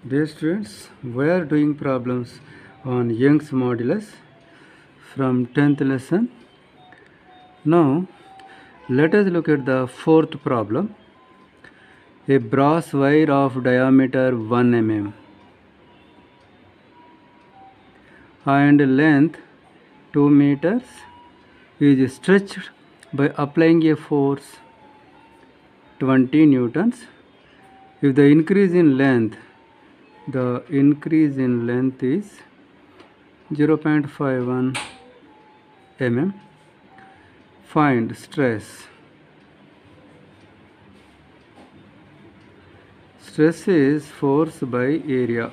Dear students, we are doing problems on Young's modulus from 10th lesson. Now, let us look at the fourth problem. A brass wire of diameter 1 mm and length 2 meters is stretched by applying a force 20 newtons. If the increase in length is 0.51 mm. Find stress. Stress is force by area.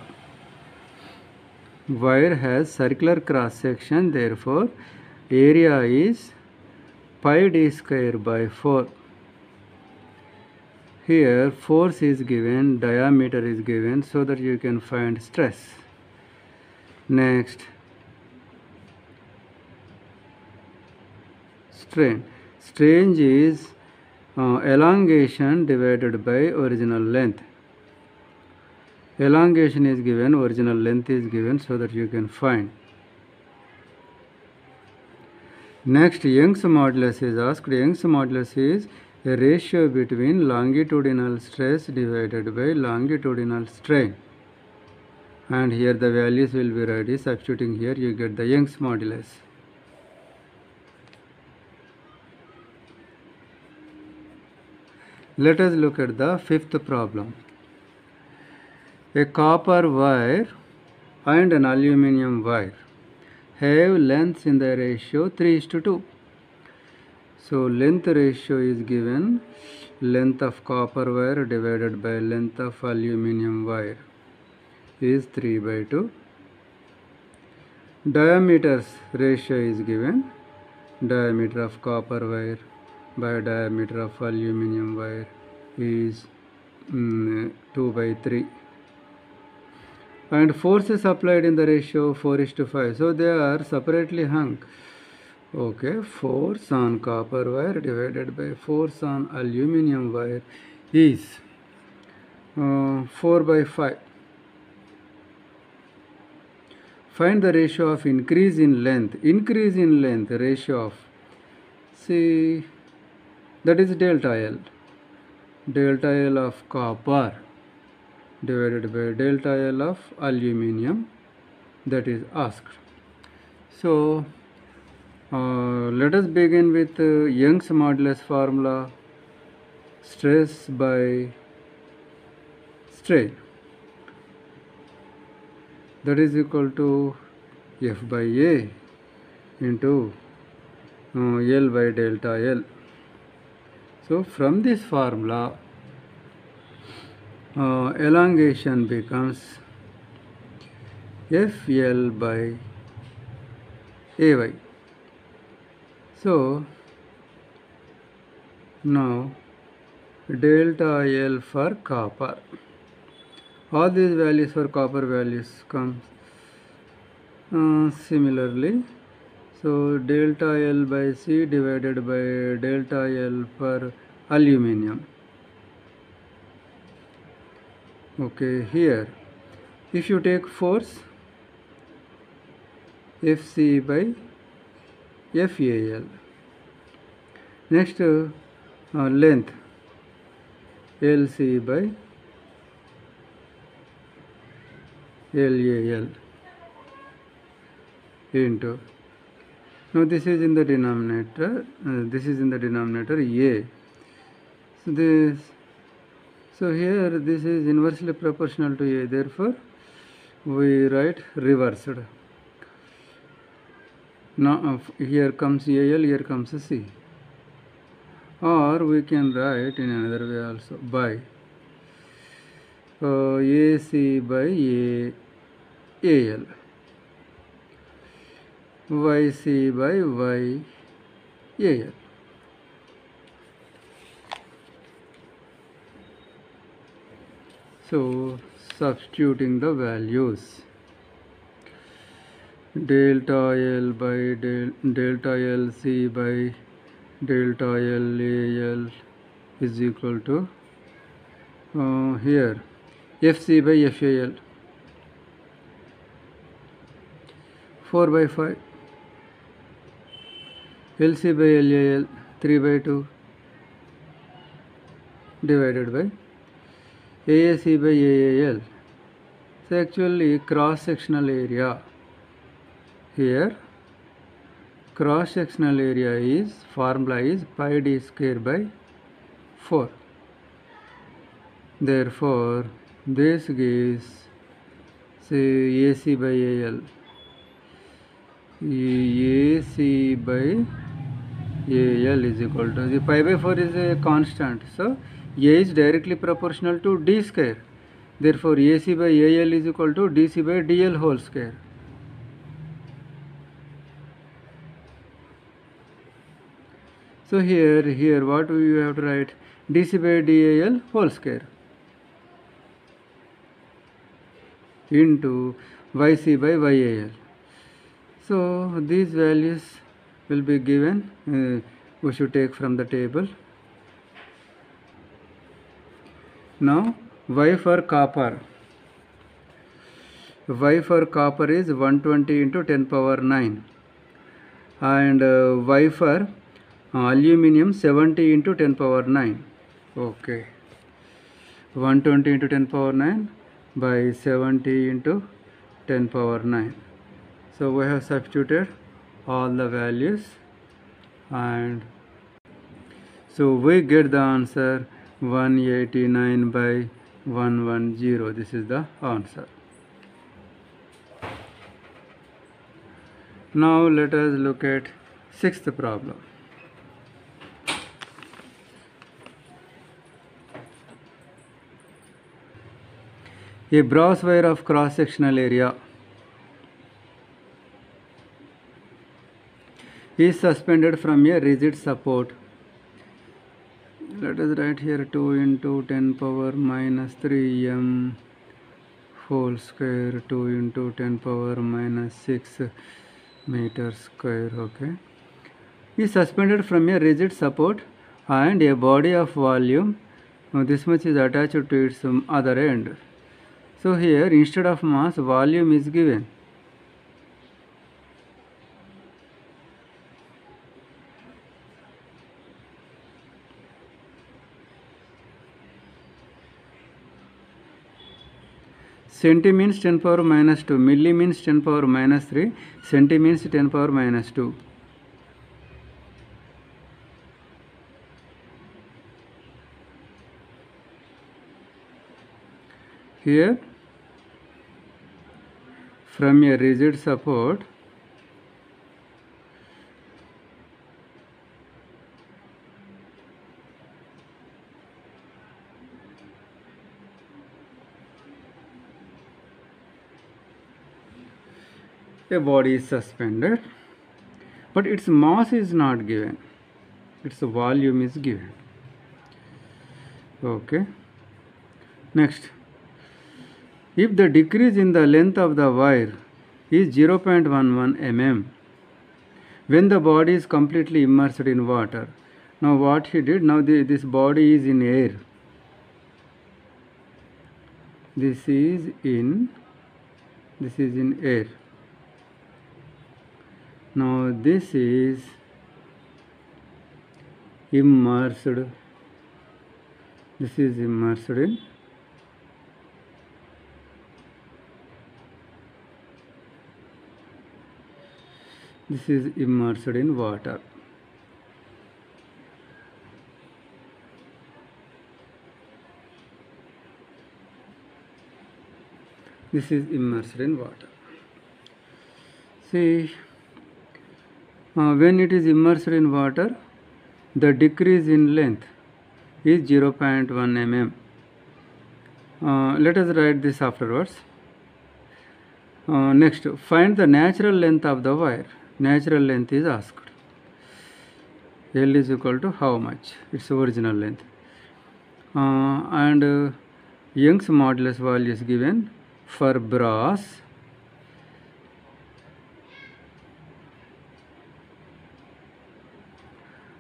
Wire has circular cross section, therefore area is pi d square by 4. Here force is given, diameter is given, so that you can find stress. Next, strain. Strain is elongation divided by original length. Elongation is given, original length is given, so that you can find. Next, Young's modulus is asked. Young's modulus is a ratio between longitudinal stress divided by longitudinal strain. And here the values will be ready. Substituting here, you get the Young's modulus. Let us look at the fifth problem. A copper wire and an aluminum wire have lengths in the ratio 3:2. So length ratio is given, length of copper wire divided by length of aluminum wire is 3/2. Diameters ratio is given, diameter of copper wire by diameter of aluminum wire is 2/3. And forces applied in the ratio 4:5. So they are separately hung. Okay, force on copper wire divided by force on aluminum wire is 4/5. Find the ratio of increase in length. Increase in length ratio of, see, that is delta L. Delta L of copper divided by delta L of aluminum, that is asked. So let us begin with Young's modulus formula. Stress by strain, that is equal to F by A into L by delta L. So from this formula, elongation becomes FL by AY. So now delta L for copper. All these values for copper values come similarly. So delta L by C divided by delta L for aluminum. Okay, here if you take force, FC by FAL. Next, length, LC by LAL into, now this is in the denominator, A. So here this is inversely proportional to A, therefore we write reversed. Now here comes AL, here comes C. Or we can write in another way also, by AC by AL, YC by YAL. So substituting the values, delta L by delta LC by delta LAL is equal to here FC by FAL, 4 by 5, LC by LAL, 3 by 2, divided by AAC by AAL. So actually cross sectional area here, cross sectional area is, formula is pi d square by 4. Therefore this gives, say, AC by AL. AC by AL is equal to, the pi by 4 is a constant, so A is directly proportional to D square. Therefore AC by AL is equal to DC by DL whole square. So here what we have to write? DC by DAL whole square into YC by YAL. So these values will be given, we should take from the table. Now Y for copper. Y for copper is 120 into 10 power 9, and Y for aluminium 70 into 10 power 9. Okay, 120 into 10 power 9 by 70 into 10 power 9. So we have substituted all the values, and so we get the answer 189 by 110. This is the answer. Now let us look at sixth problem. A brass wire of cross-sectional area is suspended from a rigid support. Let us write here 2 into 10 power minus 3 m whole square, 2 into 10 power minus 6 meter square. Okay, is suspended from a rigid support and a body of volume, this much is attached to its other end. So here instead of mass, volume is given. Centi means 10 power minus 2, milli means 10 power minus 3, centi means 10 power minus 2. Here from a rigid support, a body is suspended, but its mass is not given, its volume is given. Okay, next, if the decrease in the length of the wire is 0.11 mm when the body is completely immersed in water. Now what he did, now this body is in air, this is in air. Now this is immersed, this is immersed in water. This is immersed in water. See, when it is immersed in water, the decrease in length is 0.1 mm. Let us write this afterwards. Next, find the natural length of the wire. Natural length is asked. L is equal to how much? Its original length. And Young's modulus value is given for brass.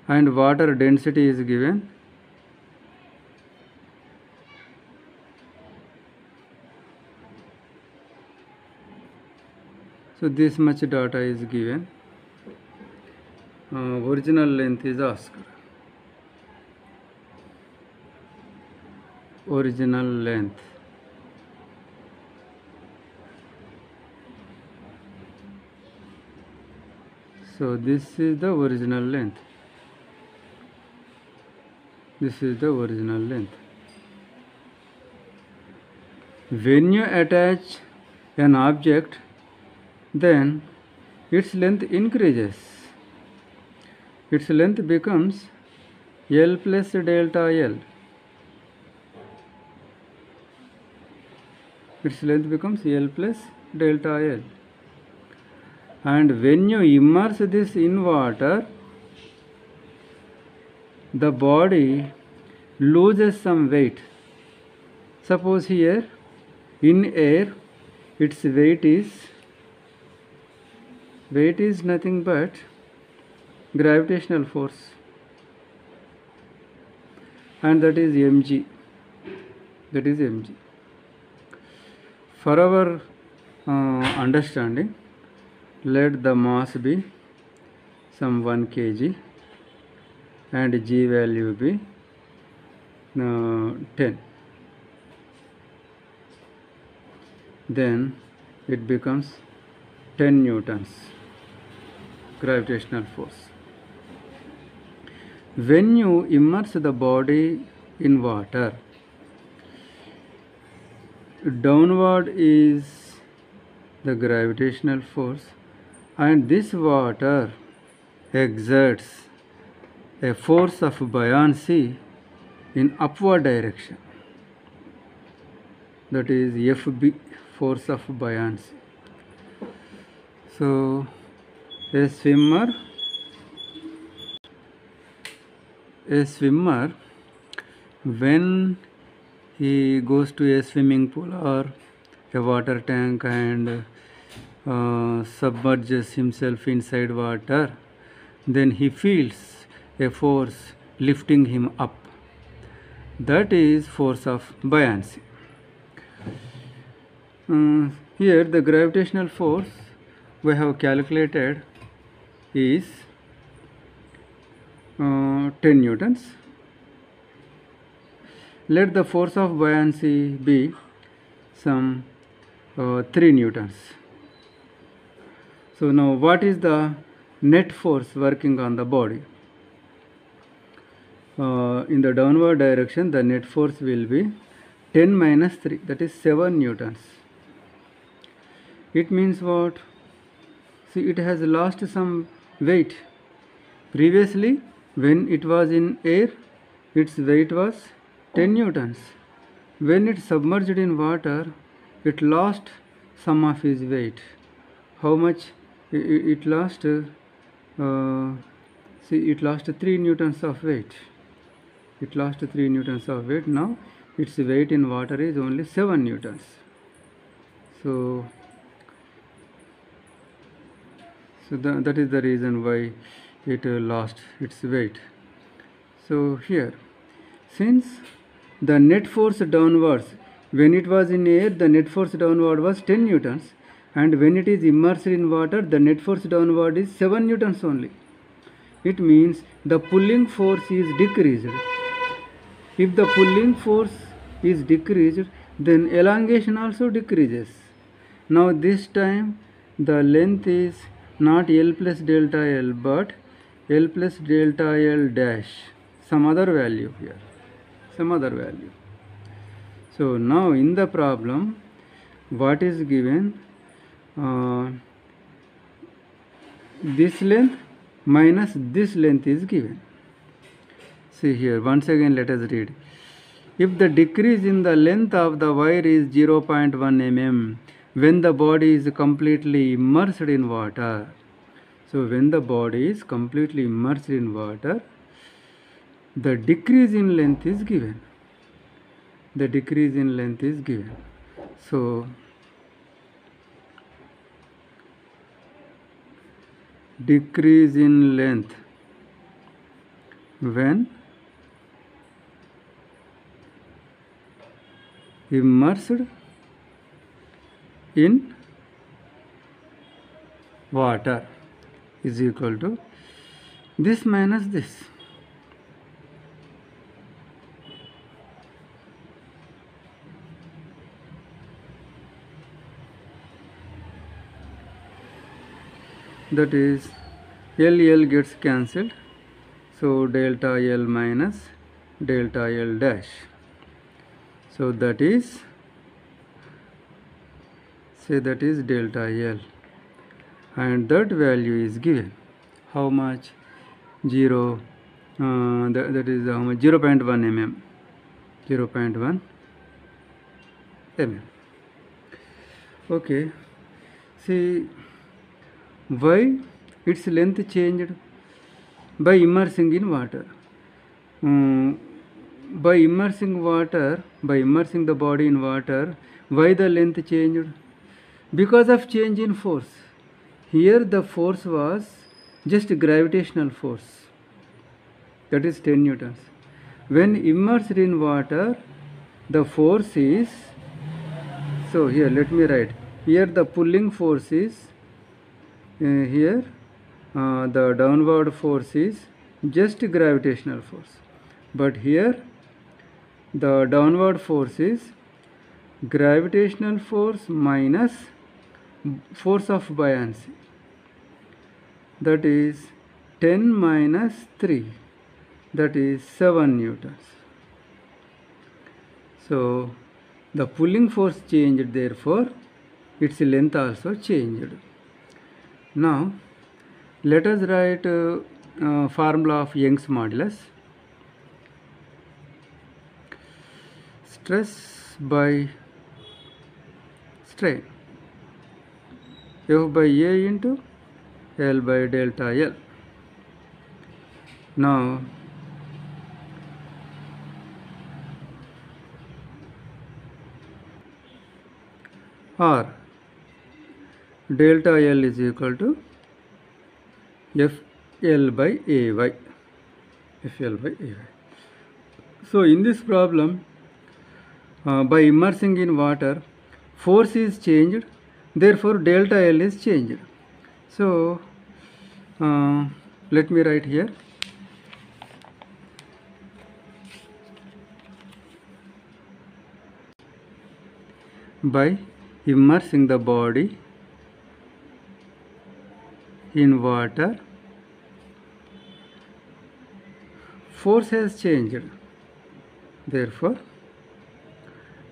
And water density is given. So this much data is given. Original length is asked. Original length. So this is the original length. This is the original length. When you attach an object, then its length increases. Its length becomes L plus delta L. Its length becomes L plus delta L. And when you immerse this in water, the body loses some weight. Suppose here in air its weight is nothing but gravitational force, and that is mg. For our understanding, let the mass be some 1 kg and g value be 10. Then it becomes 10 newtons gravitational force. When you immerse the body in water, downward is the gravitational force, and this water exerts a force of buoyancy in upward direction. That is FB, force of buoyancy. So a swimmer when he goes to a swimming pool or a water tank and submerges himself inside water, then he feels a force lifting him up. That is force of buoyancy. Here the gravitational force we have calculated is 10 newtons. Let the force of buoyancy be some 3 newtons. So now what is the net force working on the body? In the downward direction, the net force will be 10 minus 3, that is 7 newtons. It means what? See, it has lost some weight. Previously, when it was in air, its weight was 10 newtons. When it submerged in water, it lost some of its weight. How much? It lost, it lost 3 newtons of weight. It lost 3 newtons of weight. Now, its weight in water is only 7 newtons. So that is the reason why it lost its weight. So here, since the net force downwards, when it was in air, the net force downward was 10 newtons, and when it is immersed in water, the net force downward is 7 newtons only. It means the pulling force is decreased. If the pulling force is decreased, then elongation also decreases. Now this time the length is not L plus delta L, but L plus delta L dash, some other value here, some other value. So now in the problem, what is given? This length minus this length is given. See here, once again let us read. If the decrease in the length of the wire is 0.1 mm, when the body is completely immersed in water. So when the body is completely immersed in water, the decrease in length is given. The decrease in length is given. So decrease in length when immersed in water is equal to this minus this. That is L gets cancelled, so delta L minus delta L dash. So that is, say that is delta L, and that value is given how much? 0 that is how much? 0.1 mm. 0.1 mm. Okay, see why its length changed? By immersing in water. By immersing the body in water, why the length changed? Because of change in force. Here the force was just gravitational force, that is 10 newtons. When immersed in water, the force is, so here let me write, here the pulling force is, here the downward force is just gravitational force, but here the downward force is gravitational force minus force of buoyancy, that is 10 minus 3, that is 7 newtons. So the pulling force changed, therefore its length also changed. Now let us write formula of Young's modulus. Stress by strain, F by A into L by delta L. Now R delta L is equal to FL by AY. FL by AY. So in this problem, by immersing in water, force is changed, therefore delta L is changed. So let me write here. By immersing the body in water, force has changed, therefore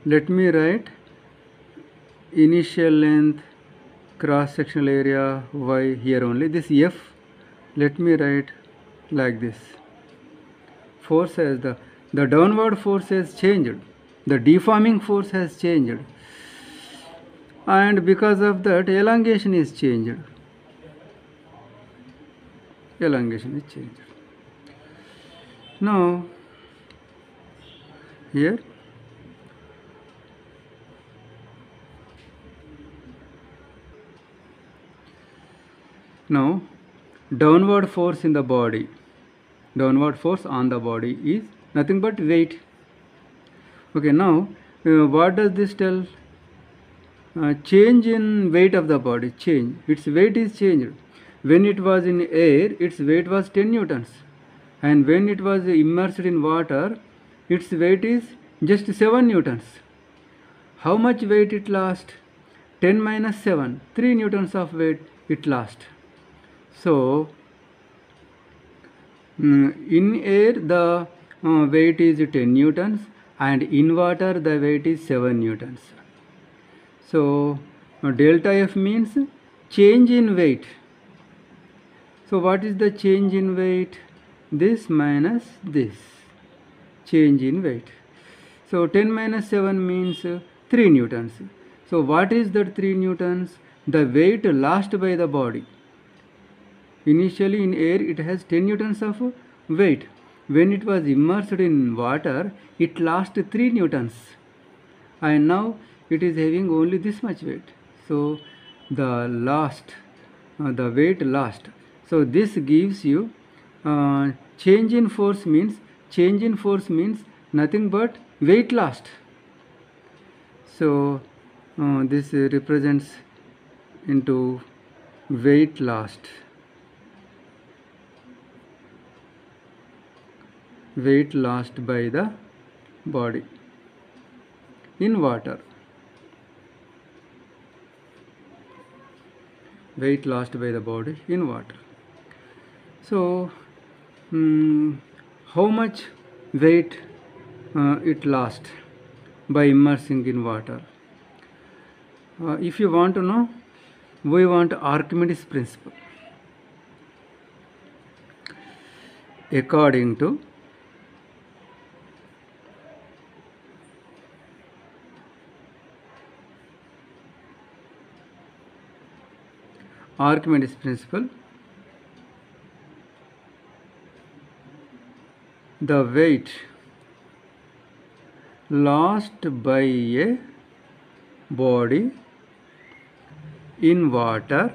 let me write initial length, cross sectional area y, here only this F, let me write like this. Force has the downward force has changed, the deforming force has changed, and because of that elongation is changed. Elongation is changed. Now here now downward force in the body, downward force on the body is nothing but weight. Okay, now what does this tell? Change in weight of the body, change, its weight is changed. When it was in air, its weight was 10 newtons, and when it was immersed in water, its weight is just 7 newtons. How much weight it lost? 10 minus 7, 3 newtons of weight it lost. So in air the weight is 10 newtons, and in water the weight is 7 newtons. So delta F means change in weight. So what is the change in weight? This minus this, change in weight. So 10 minus 7 means 3 newtons. So what is that 3 newtons? The weight lost by the body. Initially in air it has 10 newtons of weight. When it was immersed in water, it lost 3 newtons, and now it is having only this much weight. So the weight lost. So this gives you change in force means nothing but weight lost. So this represents into weight lost by the body in water. Weight lost by the body in water. So how much weight it lost by immersing in water? If you want to know, we want Archimedes principle. According to Archimedes principle, the weight lost by a body in water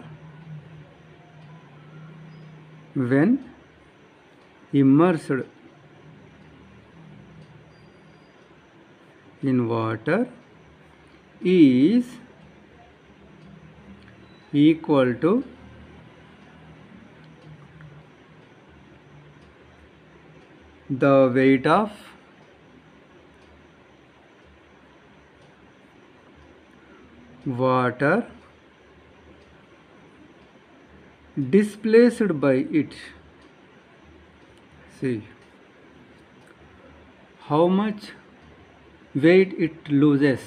when immersed in water is equal to the weight of water displaced by it. See how much weight it loses.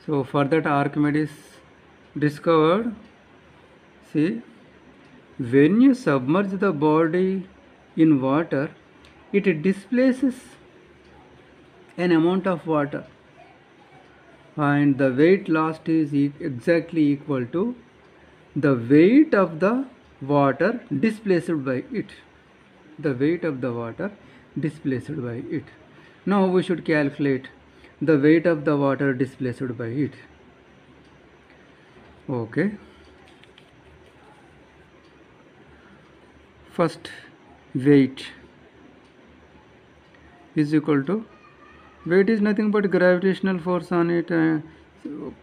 So for that Archimedes discovered, see, when you submerge the body in water, it displaces an amount of water, and the weight lost is exactly equal to the weight of the water displaced by it. The weight of the water displaced by it. Now we should calculate the weight of the water displaced by it. Okay. First, weight is equal to, weight is nothing but gravitational force on it.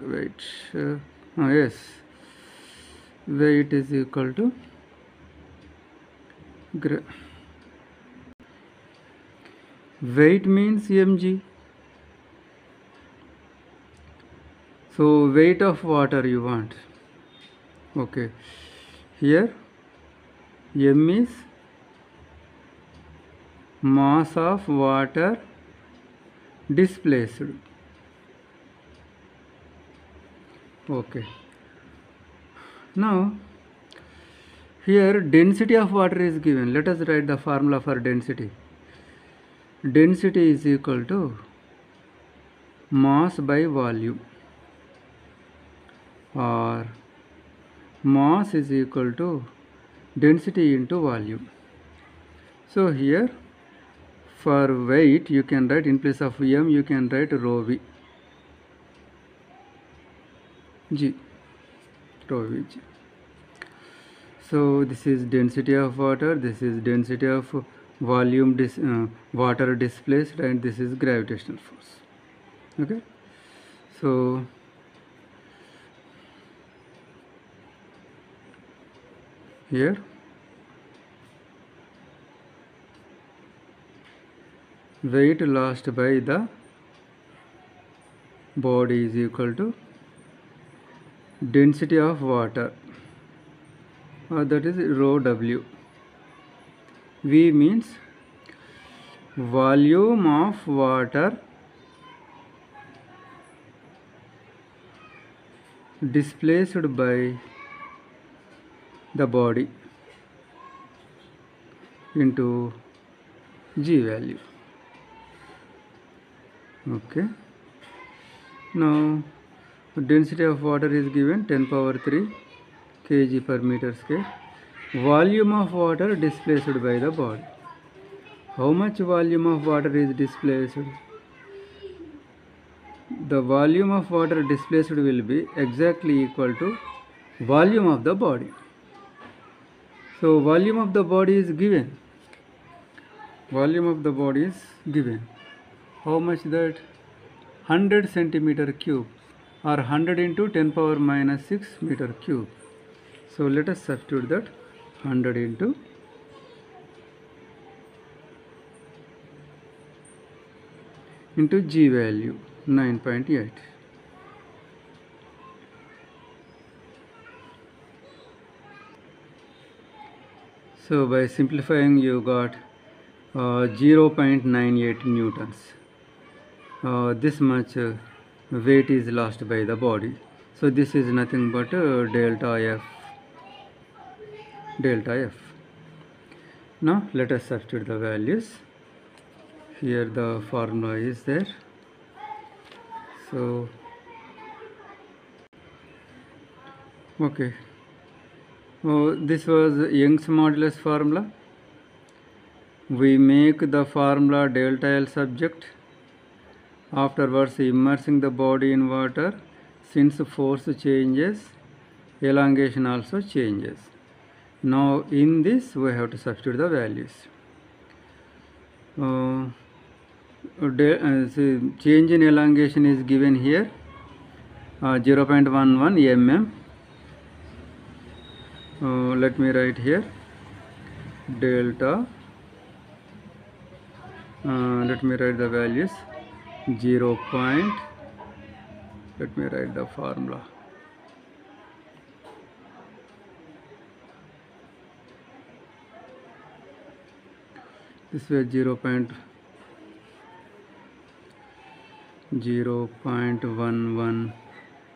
Weight, yes, weight is equal to weight means mg. So weight of water you want. Okay, here m is mass of water displaced. Okay, now here density of water is given. Let us write the formula for density. Density is equal to mass by volume, or mass is equal to density into volume. So here for weight you can write, in place of m you can write rho v g, rho v g. So this is density of water, this is density of volume water displaced, and this is gravitational force. Okay, so here weight lost by the body is equal to density of water, that is rho w. V means volume of water displaced by the body into g value. Okay, now density of water is given 10 power 3 kg per meter square. Volume of water displaced by the body. How much volume of water is displaced? The volume of water displaced will be exactly equal to volume of the body. So volume of the body is given. Volume of the body is given. How much that? 100 centimeter cube, or 100 into 10 power minus 6 meter cube. So let us substitute that 100 into G value 9.8. So by simplifying you got 0.98 newtons. This much weight is lost by the body. So this is nothing but delta F. Now let us substitute the values. Here the formula is there. So okay. This was Young's modulus formula. We make the formula delta L subject. Afterwards immersing the body in water. Since force changes, elongation also changes. Now in this we have to substitute the values. Change in elongation is given here, 0.11 mm. Let me write here delta, let me write the values, 0. Let me write the formula. This way 0.11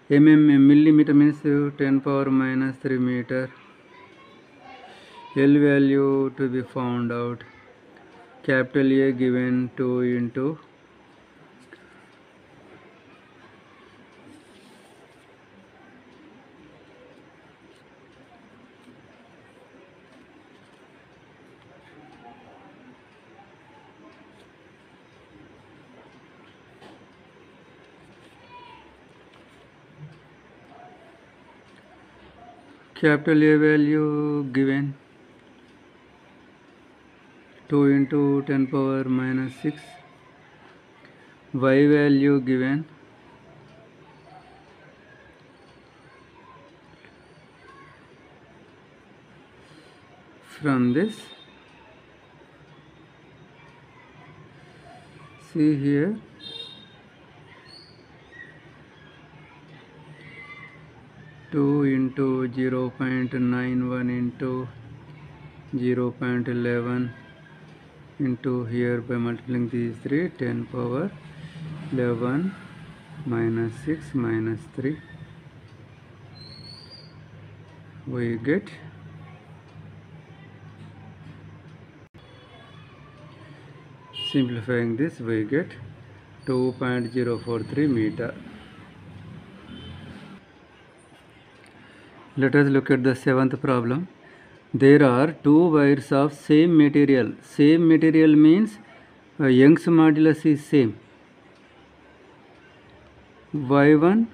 millimeter means 10 power minus 3 meter. L value to be found out. Capital A given 2 into capital A value given 2 into 10 power minus 6, y value given from this. See here, two into 0.91 into 0.11 into here by multiplying these three, 10 power 11 minus 6 minus 3, we get simplifying this we get 2.043 meter. Let us look at the seventh problem. There are two wires of same material. Same material means Young's modulus is same. Y1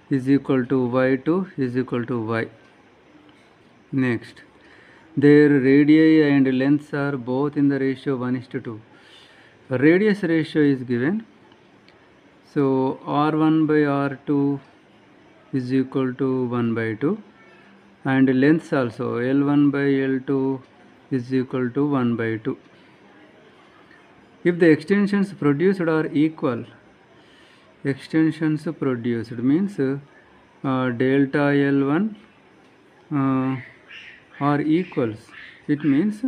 is equal to Y2 is equal to Y. Next, their radii and lengths are both in the ratio 1:2. Radius ratio is given. So R1 by R2 is equal to 1 by 2. And lengths also L1 by L2 is equal to 1 by 2. If the extensions produced are equal, extensions produced means delta L1 are equals. It means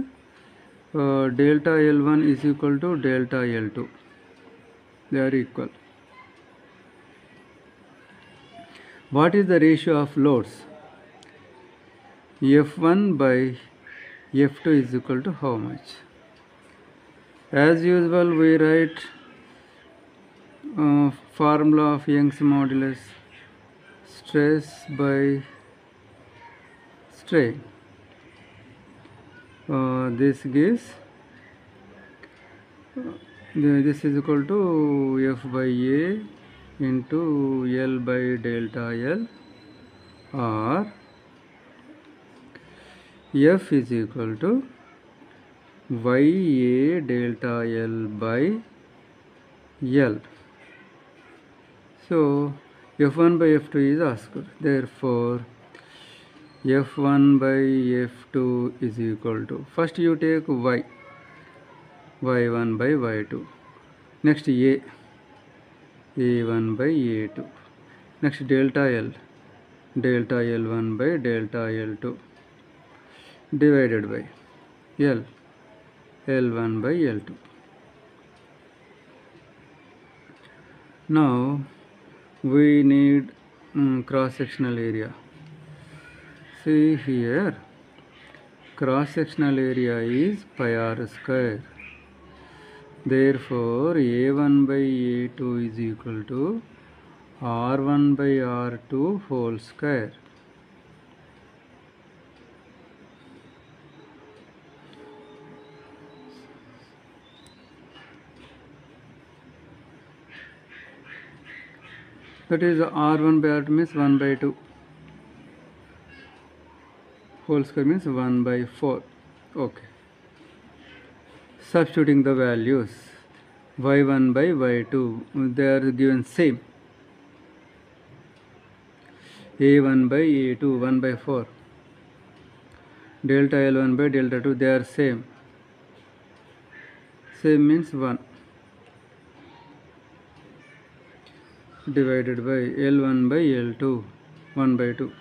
delta L1 is equal to delta L2. They are equal. What is the ratio of loads? F1 by F2 is equal to how much? As usual, we write formula of Young's modulus, stress by strain. This gives this is equal to F by A into L by delta L, or F is equal to YA delta L by L. So F1 by F2 is asked. Therefore f1 by f2 is equal to, first you take y, y1 by y2, next a1 by a2, next delta L, delta L1 by delta L2 divided by L, L1 by L2. Now we need cross-sectional area. See here, cross-sectional area is pi r square. Therefore, a1 by a2 is equal to r1 by r2 whole square. That is r1 by r2 means 1 by 2. Whole square means 1 by 4. Okay. Substituting the values, y1 by y2, they are given same. a1 by a2, 1 by 4. Delta L1 by delta 2, they are same. Same means 1. Divided by L1 by L2, 1 by 2.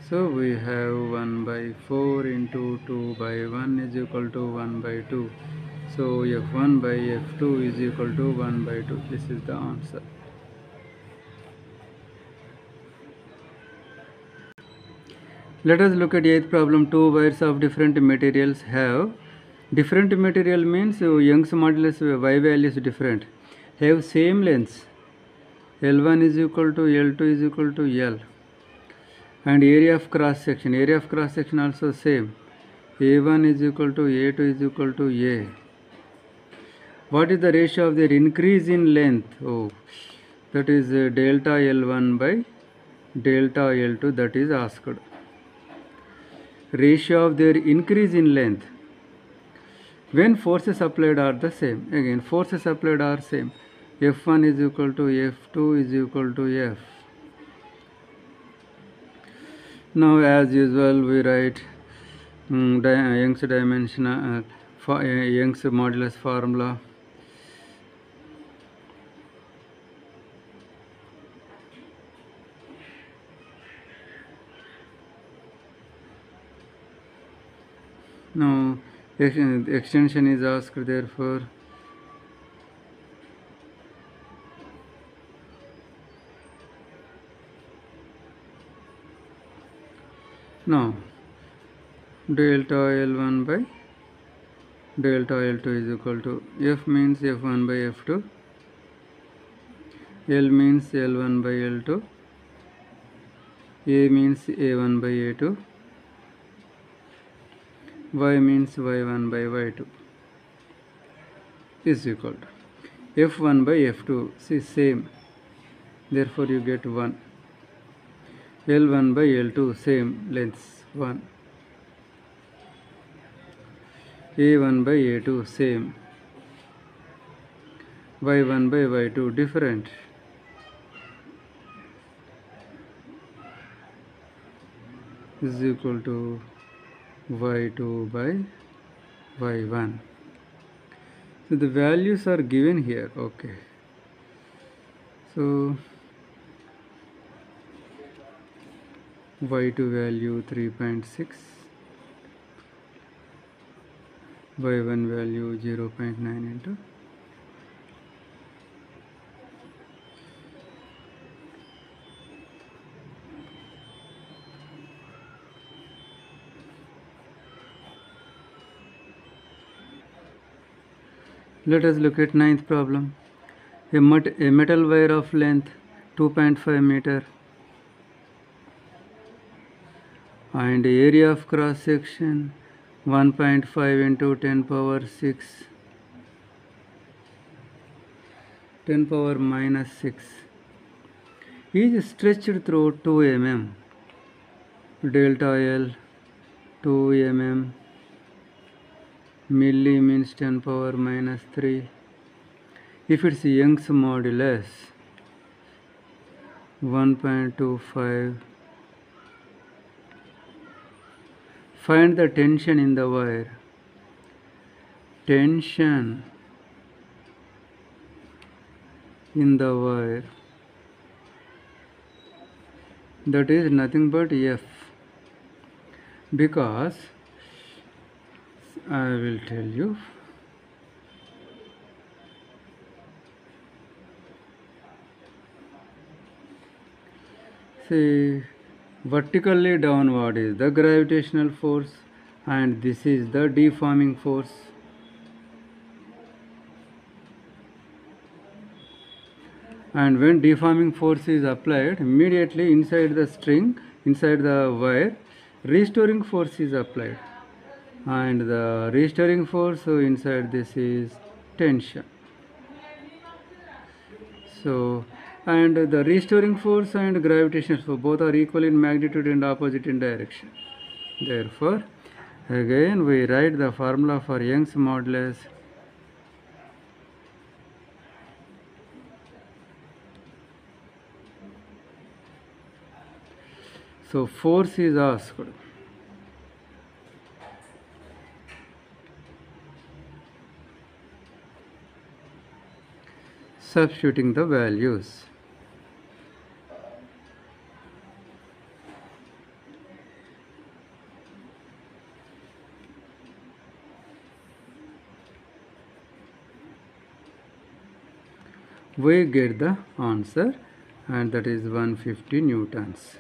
So we have 1 by 4 into 2 by 1 is equal to 1 by 2. So f1 by f2 is equal to 1 by 2. This is the answer. Let us look at 8th problem. Two wires of different materials have, different material means Young's modulus Y value is different, have same lengths. L1 is equal to L2 is equal to L. And area of cross section also same. A1 is equal to A2 is equal to A. What is the ratio of their increase in length? Oh, that is delta L1 by delta L2, that is asked. Ratio of their increase in length when forces applied are the same. Again, forces applied are same. F1 is equal to F2 is equal to F. Now as usual we write Young's dimension, Young's modulus formula. Now extension is asked, therefore now delta L1 by delta L2 is equal to, F means F1 by F2, L means L1 by L2, A means A1 by A2, Y means Y1 by Y2 is equal to F1 by F2, see same, therefore you get 1. L1 by L2 same lengths, 1. A1 by A2 same, Y1 by Y2 different, is equal to Y2 by Y1. So the values are given here. Okay, so Y2 value 3.6, Y1 value 0.9 into Let us look at 9th problem. A metal wire of length 2.5 meter and area of cross section 1.5 into 10 power 6, 10 power minus 6 is stretched through 2 mm, delta L 2 mm, milli means 10 power minus 3. If it's Young's modulus 1.25. Find the tension in the wire. Tension in the wire, that is nothing but F, because I will tell you. See, vertically downward is the gravitational force, and this is the deforming force. And when deforming force is applied, immediately inside the string, inside the wire, restoring force is applied, and the restoring force, so inside this is tension. So, and the restoring force and gravitational force both are equal in magnitude and opposite in direction. Therefore, again we write the formula for Young's modulus. So force is asked. Substituting the values. We get the answer, and that is 150 newtons.